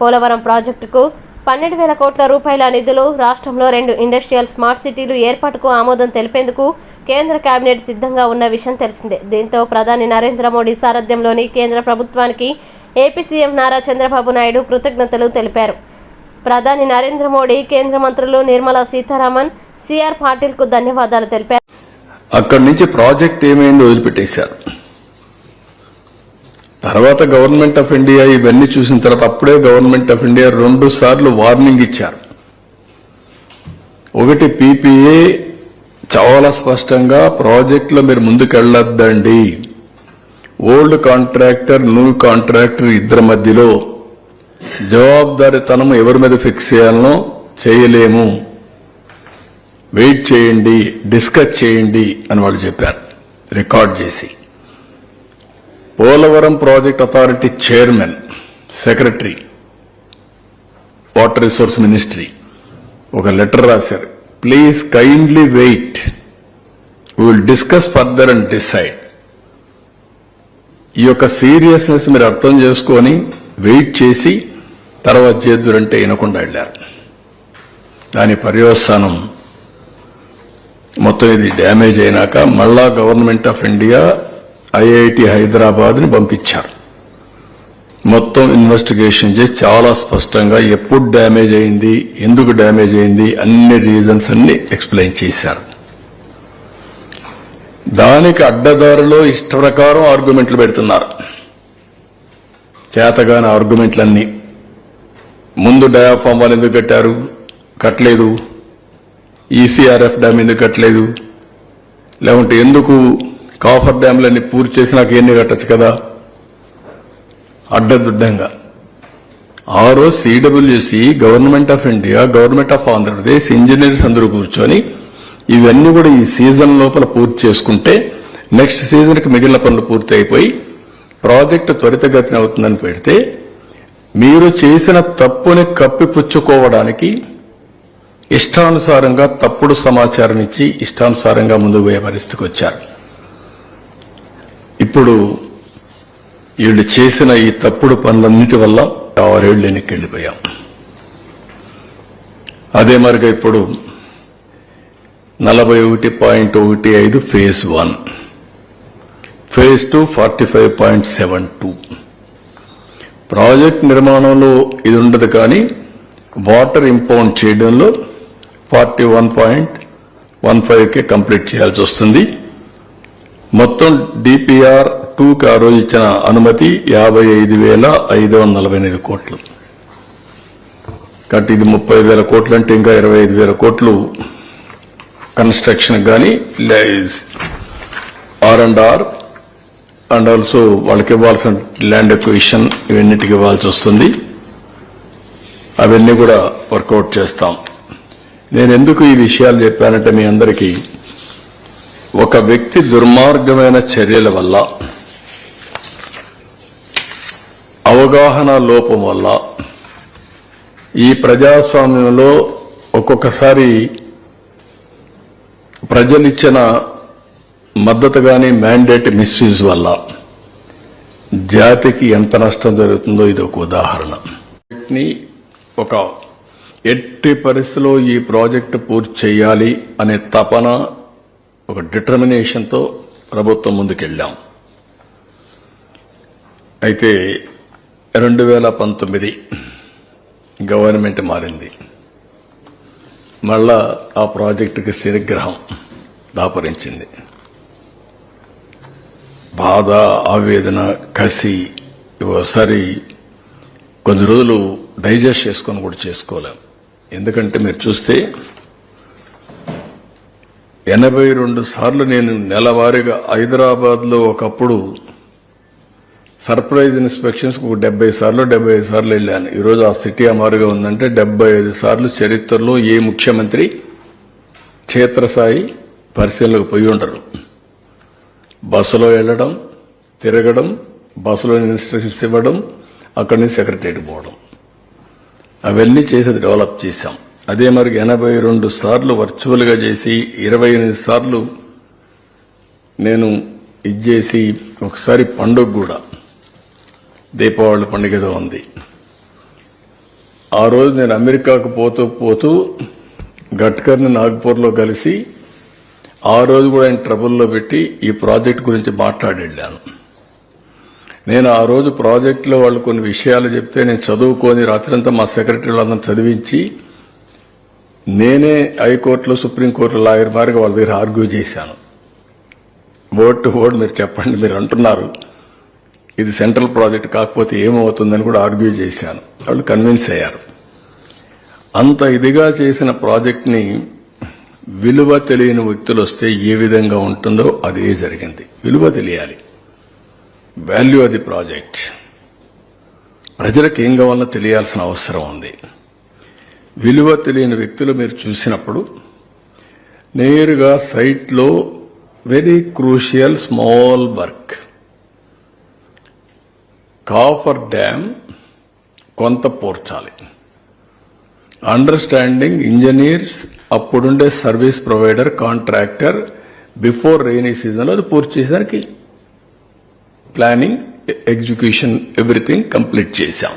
పోలవరం ప్రాజెక్టుకు 12,000 కోట్ల రూపాయల నిధులు, రాష్ట్రంలో 2 ఇండస్ట్రియల్ స్మార్ట్ సిటీలు ఏర్పాటుకు ఆమోదం తెలిపేందుకు కేంద్ర కేబినెట్ సిద్ధంగా ఉన్న విషయం తెలిసిందే. దీంతో ప్రధాని నరేంద్ర మోడీ సారథ్యంలోని కేంద్ర ప్రభుత్వానికి ఏపీ సీఎం నారా చంద్రబాబు నాయుడు కృతజ్ఞతలు తెలిపారు. ప్రధాని నరేంద్ర మోడీ, కేంద్ర మంత్రులు నిర్మలా సీతారామన్, సిఆర్ పాటిల్కు ధన్యవాదాలు తెలిపారు. అక్కడి నుంచి ప్రాజెక్ట్ ఏమైందో వదిలిపెట్టేశారు. తర్వాత గవర్నమెంట్ ఆఫ్ ఇండియా ఇవన్నీ చూసిన తర్వాత అప్పుడే గవర్నమెంట్ ఆఫ్ ఇండియా 2 సార్లు వార్నింగ్ ఇచ్చారు. ఒకటి పీపీఏ చాలా స్పష్టంగా ప్రాజెక్టులో మీరు ముందుకెళ్లొద్దండి, ఓల్డ్ కాంట్రాక్టర్ న్యూ కాంట్రాక్టర్ ఇద్దరి మధ్యలో జవాబుదారీతనం ఎవరి మీద ఫిక్స్ చేయాలనో చేయలేము, వెయిట్ చేయండి, డిస్కస్ చేయండి అని వాళ్ళు చెప్పారు రికార్డ్ చేసి. Polavaram project authority chairman, secretary, water resource ministry ఒక లెటర్ రాశారు. Please kindly wait, we will discuss further and decide. ఈ యొక్క సీరియస్నెస్ మీరు అర్థం చేసుకొని వెయిట్ చేసి తర్వాత చేద్దురంటే వినకుండా వెళ్ళారు. దాని పర్యవసానం మొత్తం ఇది డ్యామేజ్ అయినాక మళ్ళా గవర్నమెంట్ ఆఫ్ ఇండియా ఐఐటి హైదరాబాద్ని పంపించారు. మొత్తం ఇన్వెస్టిగేషన్ చేసి చాలా స్పష్టంగా ఎప్పుడు డ్యామేజ్ అయింది, ఎందుకు డ్యామేజ్ అయింది, అన్ని రీజన్స్ అన్ని ఎక్స్ప్లెయిన్ చేశారు. దానికి అడ్డదారిలో ఇష్ట ప్రకారం ఆర్గ్యుమెంట్లు పెడుతున్నారు. చేతగాని ఆర్గ్యుమెంట్లన్నీ. ముందు డయాఫామ్ వాళ్ళు ఎందుకు కట్టారు, కట్టలేదు. ఈసీఆర్ఎఫ్ డ్యామ్ ఎందుకు కట్టలేదు, లేకుంటే ఎందుకు కాఫర్ డ్యామ్లన్నీ పూర్తి చేసి నాకు ఎన్ని కట్టచ్చు కదా అడ్డదుడ్డంగా. ఆ రోజు CWC, government of India, government of Andhra Pradesh engineers అందరూ కూర్చొని ఇవన్నీ కూడా ఈ సీజన్ లోపల పూర్తి చేసుకుంటే నెక్స్ట్ సీజన్కి మిగిలిన పనులు పూర్తి అయిపోయి ప్రాజెక్టు త్వరితగతిన అవుతుందని పెడితే, మీరు చేసిన తప్పుని కప్పిపుచ్చుకోవడానికి ఇష్టానుసారంగా తప్పుడు సమాచారం ఇచ్చి ఇష్టానుసారంగా ముందుకు పోయే పరిస్థితికి వచ్చారు. ఇప్పుడు వీళ్ళు చేసిన ఈ తప్పుడు పనులన్నిటి వల్ల 6 ఏళ్లు వెనక్కెళ్లిపోయాం. అదే మరిగా ఇప్పుడు 41.15 ఫేజ్ 1, ఫేజ్ 2 45.72. ప్రాజెక్ట్ నిర్మాణంలో ఇది ఉండదు, కానీ వాటర్ ఇంపౌండ్ చేయడంలో 41.15కి కంప్లీట్ చేయాల్సి వస్తుంది. మొత్తం డిపిఆర్ 2కి ఆ రోజు ఇచ్చిన అనుమతి 55,548 కోట్లు. కాబట్టి ఇది 30,000 కోట్లు అంటే ఇంకా 25,000 కోట్లు కన్స్ట్రక్షన్ కానీ R&R అండ్ ఆల్సో వాళ్ళకి ఇవ్వాల్సిన ల్యాండ్ ఎక్విజిషన్ ఇవన్నిటికి ఇవ్వాల్సి వస్తుంది. అవన్నీ కూడా వర్కౌట్ చేస్తాం. నేను ఎందుకు ఈ విషయాలు చెప్పానంటే, మీ అందరికీ ఒక వ్యక్తి దుర్మార్గమైన చర్యల వల్ల, అవగాహన లోపం వల్ల ఈ ప్రజాస్వామ్యంలో ఒక్కొక్కసారి ప్రజలిచ్చిన మద్దతు కానీ మ్యాండేట్ మిస్యూజ్ వల్ల జాతికి ఎంత నష్టం జరుగుతుందో ఇది ఒక ఉదాహరణ. ఒక ఎట్టి పరిస్థితిలో ఈ ప్రాజెక్టు పూర్తి చేయాలి అనే తపన, ఒక డిటర్మినేషన్తో ప్రభుత్వం ముందుకెళ్ళాం. అయితే 2019 గవర్నమెంట్ మారింది. మళ్ళా ఆ ప్రాజెక్టుకి శనిగ్రహం దాపరించింది. బాధ, ఆవేదన, కసి ఒకసారి కొన్ని రోజులు డైజెస్ట్ చేసుకొని కూడా చేసుకోలేం. ఎందుకంటే మీరు చూస్తే 82 సార్లు నేను నెలవారీగా హైదరాబాద్లో ఒకప్పుడు సర్ప్రైజ్ ఇన్స్పెక్షన్స్ 75 సార్లు వెళ్ళాను. ఈరోజు ఆ సిటీ అమారుగా ఉందంటే 75 సార్లు చరిత్రలో ఏ ముఖ్యమంత్రి క్షేత్రస్థాయి పరిశీలనకు పోయి ఉండరు. బస్సులో వెళ్ళడం, తిరగడం, బస్సులో ఇన్స్ట్రక్షన్స్ ఇవ్వడం, అక్కడి నుంచి సెక్రటరీకి పోవడం, అవన్నీ చేసి డెవలప్ చేశాం. అదే మరి 82 సార్లు వర్చువల్గా చేసి 28 సార్లు నేను ఇచ్చేసి, ఒకసారి పండుగ కూడా దీపావళి పండుగ ఏదో ఉంది, ఆ రోజు నేను అమెరికాకు పోతూ గడ్కర్ని నాగ్పూర్లో కలిసి ఆ రోజు కూడా ఆయన ట్రబుల్లో పెట్టి ఈ ప్రాజెక్ట్ గురించి మాట్లాడి వెళ్ళాను. నేను ఆ రోజు ప్రాజెక్టులో వాళ్ళు కొన్ని విషయాలు చెప్తే నేను చదువుకొని రాత్రంతా మా సెక్రటరీ వాళ్ళని చదివించి నేనే హైకోర్టులో సుప్రీంకోర్టులో లాయర్ మారిగా వాళ్ళ దగ్గర ఆర్గ్యూ చేశాను. వర్డ్ టు వర్డ్ మీరు చెప్పండి, మీరు అంటున్నారు ఇది సెంట్రల్ ప్రాజెక్ట్ కాకపోతే ఏమవుతుందని కూడా ఆర్గ్యూ చేశాను. వాళ్ళు కన్విన్స్ అయ్యారు. అంత ఇదిగా చేసిన ప్రాజెక్ట్ని విలువ తెలియని వ్యక్తులు వస్తే ఏ విధంగా ఉంటుందో అదే జరిగింది. విలువ తెలియాలి, వాల్యూ అది ప్రాజెక్ట్. ప్రజలకు ఏం కావాలో తెలియాల్సిన అవసరం ఉంది. విలువ తెలియని వ్యక్తులు మీరు చూసినప్పుడు నేరుగా సైట్లో very crucial small work coffer dam కొంత పోర్చాలి. అండర్స్టాండింగ్ ఇంజనీర్స్ అప్పుడుండే service provider contractor before rainy సీజన్లో అది పూర్తి చేసేసరికి ప్లానింగ్ ఎగ్జిక్యూషన్ ఎవ్రీథింగ్ కంప్లీట్ చేశాం.